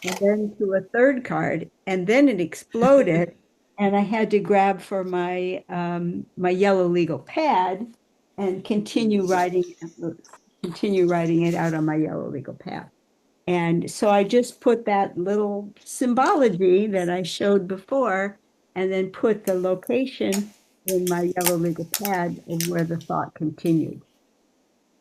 and then to a third card, and then it exploded, and I had to grab for my my yellow legal pad and continue writing it out on my yellow legal pad. And so I just put that little symbology that I showed before, and then put the location in my yellow legal pad of where the thought continued.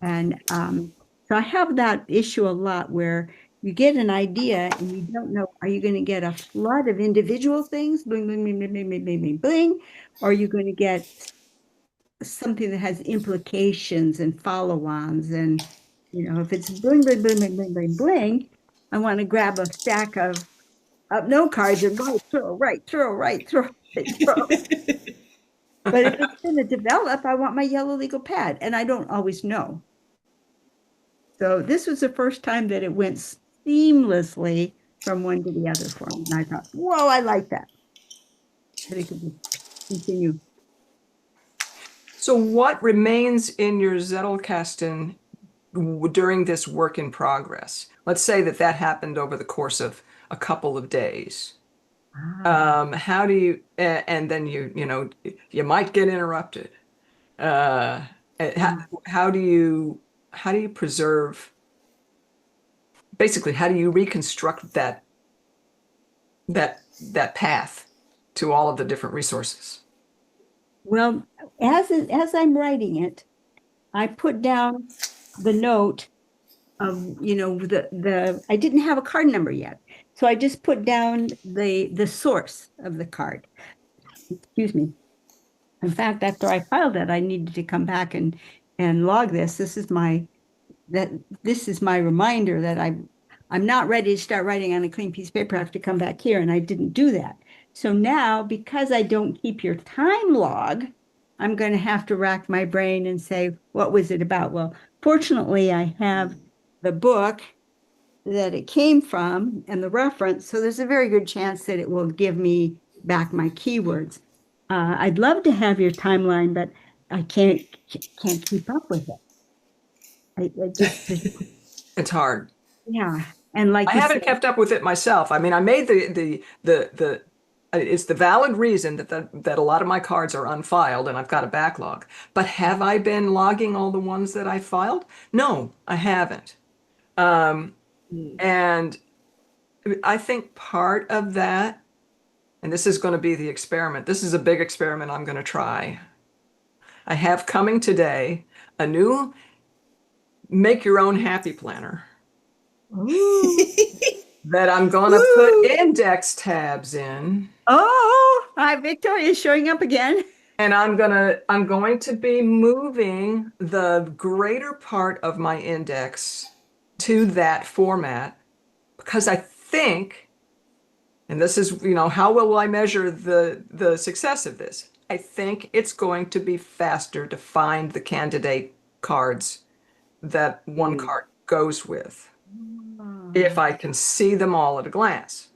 And so I have that issue a lot, where you get an idea and you don't know, are you going to get a flood of individual things, bling, bling, bling, bling, bling, bling, bling, bling, bling, or are you going to get something that has implications and follow-ons? And, if it's bling, bling, bling, bling, bling, bling, bling, I want to grab a stack of note cards and right, throw, right, throw, right, throw, right, throw. But if it's going to develop, I want my yellow legal pad, and I don't always know. So this was the first time that it went seamlessly from one to the other for me. And I thought, whoa, I like that. That it could continue. So what remains in your Zettelkasten during this work in progress? Let's say that happened over the course of a couple of days. How do you, and then you might get interrupted. How do you preserve, basically, how do you reconstruct that path to all of the different resources? Well, as I'm writing it, I put down the note of, I didn't have a card number yet. So I just put down the source of the card. Excuse me. In fact, after I filed that, I needed to come back and log this. This is my reminder that I'm not ready to start writing on a clean piece of paper. I have to come back here, and I didn't do that. So now, because I don't keep your time log, I'm going to have to rack my brain and say, what was it about? Well, fortunately, I have the book that it came from and the reference, so there's a very good chance that it will give me back my keywords. I'd love to have your timeline, but I can't keep up with it. I just It's hard. Yeah, and like I haven't kept up with it myself. I mean, I made it's the valid reason that a lot of my cards are unfiled and I've got a backlog. But have I been logging all the ones that I filed? No, I haven't. And I think part of that, and this is going to be the experiment. This is a big experiment I'm going to try. I have coming today a new make your own happy planner that I'm going to put index tabs in. Oh, hi, Victoria's showing up again. And I'm going to be moving the greater part of my index to that format, because I think, and this is, how will I measure the success of this? I think it's going to be faster to find the candidate cards that one card goes with, if I can see them all at a glance.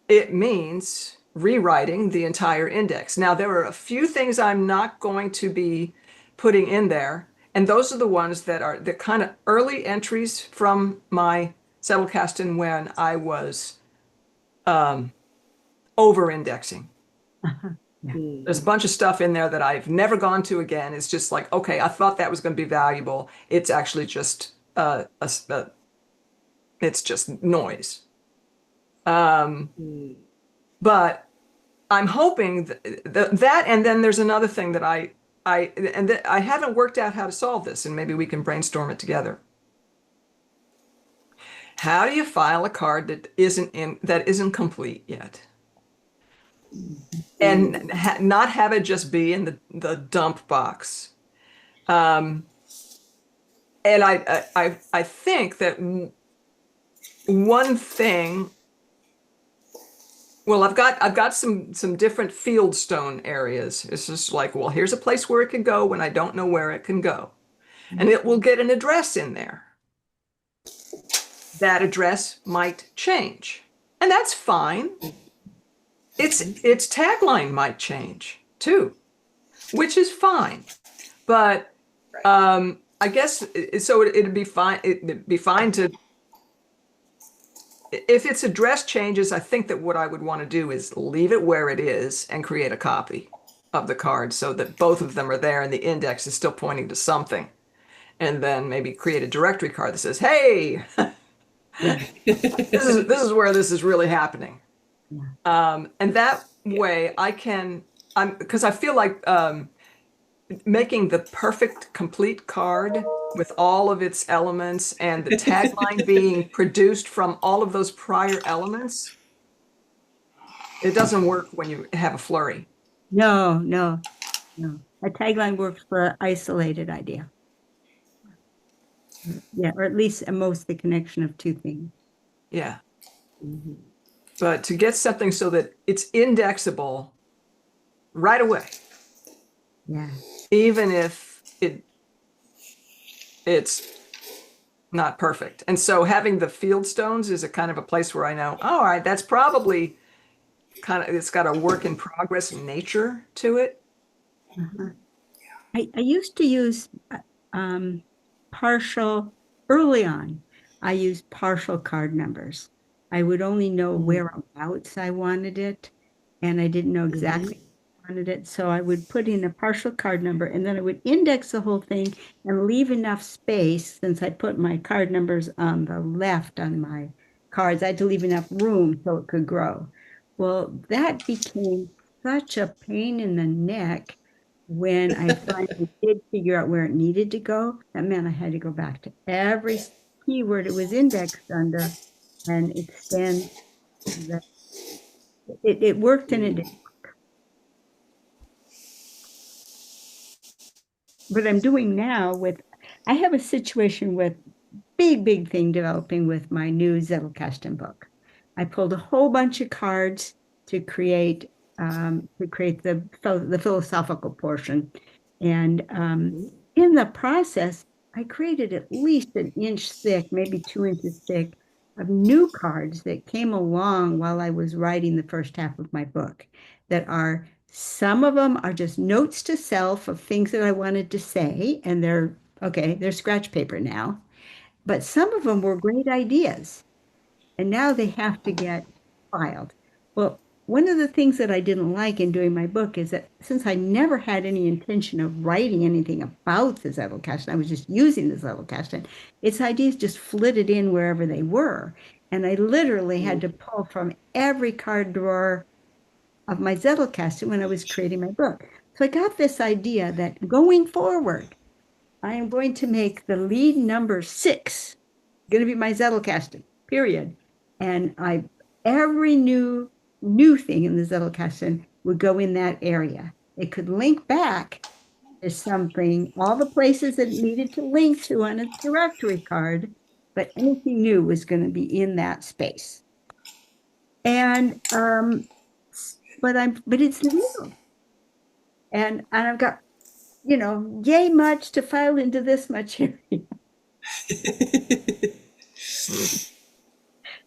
It means rewriting the entire index. Now, there are a few things I'm not going to be putting in there, and those are the ones that are the kind of early entries from my Zettelkasten when I was over-indexing. There's a bunch of stuff in there that I've never gone to again. It's just like, okay, I thought that was going to be valuable. It's actually just it's just noise. But I'm hoping that and then there's another thing that I I haven't worked out how to solve this, and maybe we can brainstorm it together. How do you file a card that isn't complete yet? And not have it just be in the dump box. And I think that one thing, well, I've got some different field stone areas. It's just like, well, here's a place where it can go when I don't know where it can go. And it will get an address in there. That address might change. And that's fine. Its tagline might change too, which is fine. But I guess so it'd be fine. It'd be fine to, if its address changes, I think that what I would want to do is leave it where it is and create a copy of the card so that both of them are there and the index is still pointing to something. And then maybe create a directory card that says, hey, this is where this is really happening. And that way I can, because I feel like making the perfect complete card with all of its elements and the tagline being produced from all of those prior elements, it doesn't work when you have a flurry. No. A tagline works for an isolated idea. Yeah, or at least most the connection of two things. Yeah. But to get something so that it's indexable right away. Yeah. Even if it's not perfect. And so having the field stones is a kind of a place where I know, all right, that's probably it's got a work in progress nature to it. I used to use partial, early on, I used partial card numbers. I would only know whereabouts I wanted it, and I didn't know exactly where I wanted it. So I would put in a partial card number, and then I would index the whole thing and leave enough space, since I put my card numbers on the left on my cards. I had to leave enough room so it could grow. Well, that became such a pain in the neck when I finally did figure out where it needed to go. That meant I had to go back to every keyword it was indexed under and extend the, it worked and it didn't work. What I'm doing now I have a situation with big thing developing with my new Zettelkasten book. I pulled a whole bunch of cards to create the philosophical portion. And in the process, I created at least an inch thick, maybe 2 inches thick, of new cards that came along while I was writing the first half of my book. Some of them are just notes to self of things that I wanted to say, and they're scratch paper now. But some of them were great ideas, and now they have to get filed. Well, one of the things that I didn't like in doing my book is that since I never had any intention of writing anything about the Zettelkasten, I was just using the Zettelkasten, its ideas just flitted in wherever they were. And I literally had to pull from every card drawer of my Zettelkasten when I was creating my book. So I got this idea that going forward, I am going to make the lead number 6 going to be my Zettelkasten, period. And every new thing in the Zettelkasten would go in that area. It could link back to something, all the places that it needed to link to on its directory card, but anything new was going to be in that space. And but it's new. And I've got, yay much to file into this much area.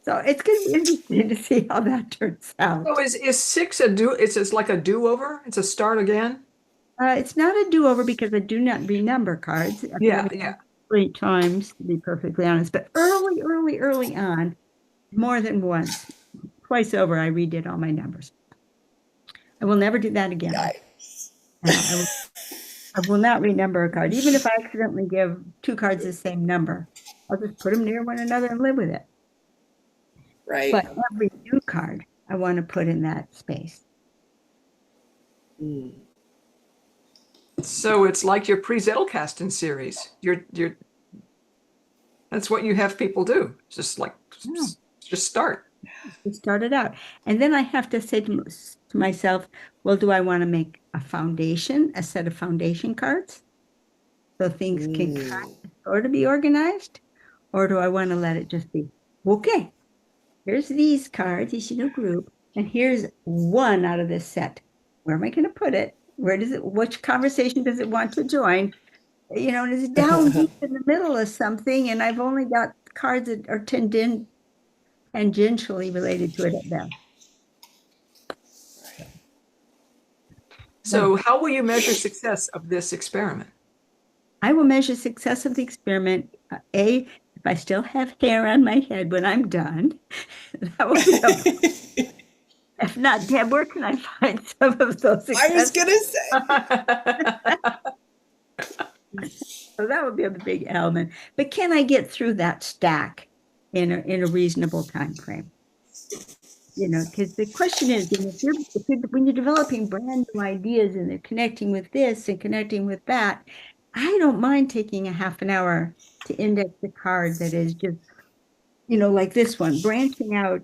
So it's going to be interesting to see how that turns out. So is 6 it's like a do-over? It's a start again? It's not a do-over because I do not renumber cards. Yeah. 3 times, to be perfectly honest. But early on, more than once, twice over, I redid all my numbers. I will never do that again. I will not renumber a card. Even if I accidentally give 2 cards the same number, I'll just put them near one another and live with it. Right. But every new card, I want to put in that space. So it's like your pre-Zettelkasten series. That's what you have people do. Just like, just start. We started out. And then I have to say to myself, well, do I want to make a foundation, a set of foundation cards? So things can kind of sort of be organized? Or do I want to let it just be, okay, here's these cards, each new group, and here's one out of this set. Where am I going to put it? Where does it, which conversation does it want to join? You know, and it's down deep in the middle of something, and I've only got cards that are tangentially related to it at best. So how will you measure success of this experiment? I will measure success of the experiment, if I still have hair on my head when I'm done. That will be if not, Deb, where can I find some of those I was successes? gonna say. So that would be a big element. But can I get through that stack in a reasonable time frame? You know, because the question is, when you're developing brand new ideas and they're connecting with this and connecting with that, I don't mind taking a half an hour to index a card that is just, you know, like this one, branching out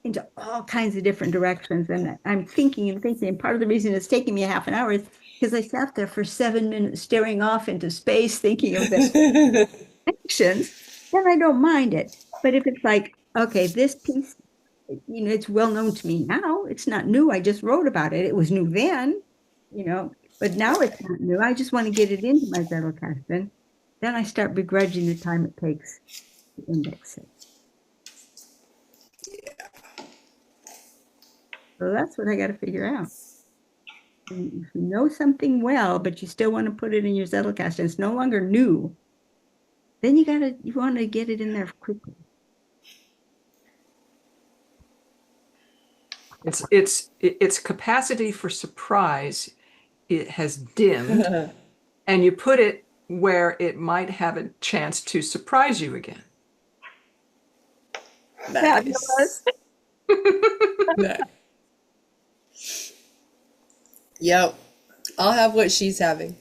into all kinds of different directions. And I'm thinking and thinking. And part of the reason it's taking me a half an hour is because I sat there for 7 minutes staring off into space thinking of the connections, then I don't mind it. But if it's like, okay, this piece, you know, it's well known to me now. It's not new. I just wrote about it. It was new then, you know, but now it's not new. I just want to get it into my Zettelkasten. Then I start begrudging the time it takes to index it. So that's what I got to figure out. And if you know something well, but you still want to put it in your Zettelkasten, it's no longer new, then you want to get it in there quickly. Its capacity for surprise, it has dimmed, and you put it where it might have a chance to surprise you again. Nice. Yep. I'll have what she's having.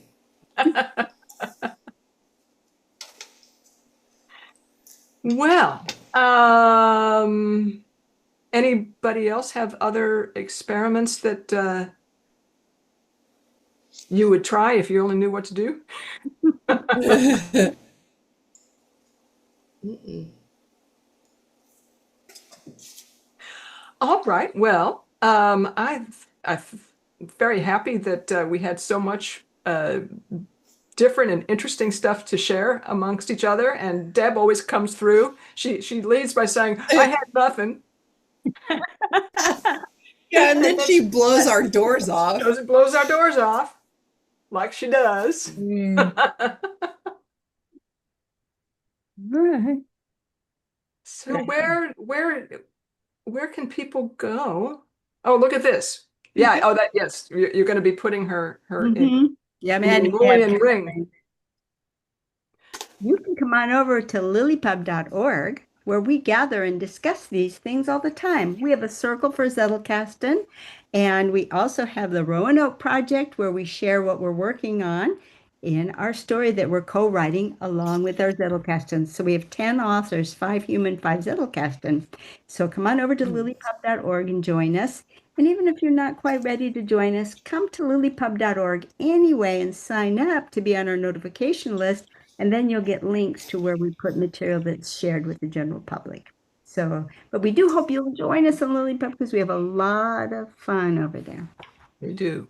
Well, anybody else have other experiments that you would try if you only knew what to do? All right. Well, I'm very happy that we had so much different and interesting stuff to share amongst each other. And Deb always comes through. She leads by saying, "I had nothing." Yeah, and then she blows our doors off. Blows our doors off, like she does. Right. So where can people go? Oh, look at this. Yeah. Oh, that yes. You're going to be putting her in. Yeah, man. Julianne ring. You can come on over to LiLLiPub.org, where we gather and discuss these things all the time. We have a circle for Zettelkasten, and we also have the Roanoke Project, where we share what we're working on in our story that we're co-writing along with our Zettelkastens. So we have 10 authors, 5 human, 5 Zettelkasten. So come on over to LiLLiPub.org and join us. And even if you're not quite ready to join us, come to LiLLiPub.org anyway and sign up to be on our notification list. And then you'll get links to where we put material that's shared with the general public. So, but we do hope you'll join us on LiLLiPub because we have a lot of fun over there. We do.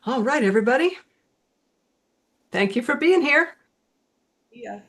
All right, everybody. Thank you for being here. Yeah.